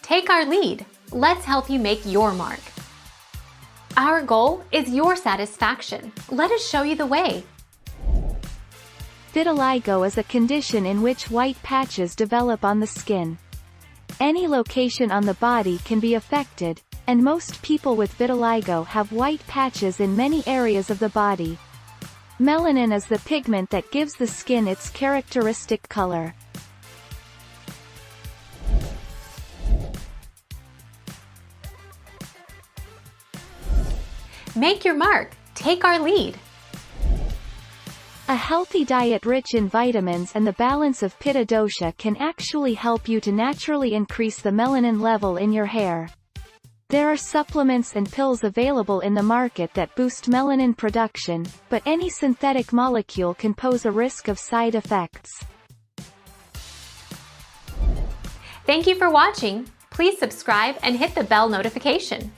Take our lead. Let's help you make your mark. Our goal is your satisfaction. Let us show you the way. Vitiligo is a condition in which white patches develop on the skin. Any location on the body can be affected, and most people with vitiligo have white patches in many areas of the body. Melanin is the pigment that gives the skin its characteristic color. Make your mark. Take our lead. A healthy diet rich in vitamins and the balance of Pitta dosha can actually help you to naturally increase the melanin level in your hair. There are supplements and pills available in the market that boost melanin production, but any synthetic molecule can pose a risk of side effects. Thank you for watching. Please subscribe and hit the bell notification.